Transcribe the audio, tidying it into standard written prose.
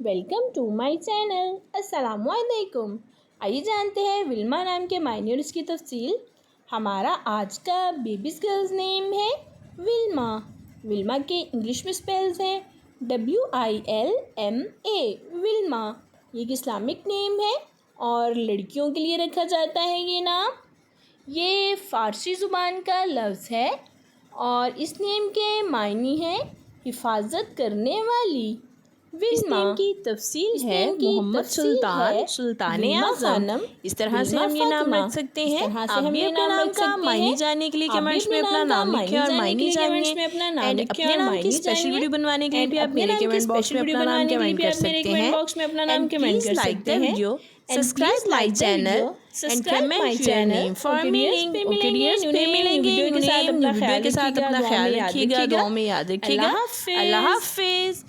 Welcome to my channel. अस्सलामुअलैकुम। आइए जानते हैं विल्मा नाम के मायने और इसकी तफसील। हमारा आज का बेबीज़ गर्ल्स नेम है विल्मा। विल्मा के इंग्लिश में स्पेल्स हैं WILMA, विल्मा। ये एक इस्लामिक नेम है और लड़कियों के लिए रखा जाता है ये नाम। ये फ़ारसी ज़ुबान का लफ्ज़ है और इस नेम के मायने हैं हिफाजत करने वाली। इस नेम की तफसील है मोहम्मद सुल्तान, सुल्तान आज़म। इस तरह से हम ये नाम रख सकते हैं। आप भी अपने नाम का मायने जानने के लिए कमेंट्स में अपना नाम लिखें और मायने जानिए। एंड अपने नाम की स्पेशल वीडियो बनवाने के लिए भी आप मेरे कमेंट बॉक्स में अपना नाम कमेंट कर सकते हैं। Please like the video, subscribe my channel and comment your name for meaning. Okay dears, फिर मिलेंगे न्यू वीडियो के साथ। अपना ख्याल रखिएगा, दुआ में याद रखिएगा। अल्लाह हाफिज।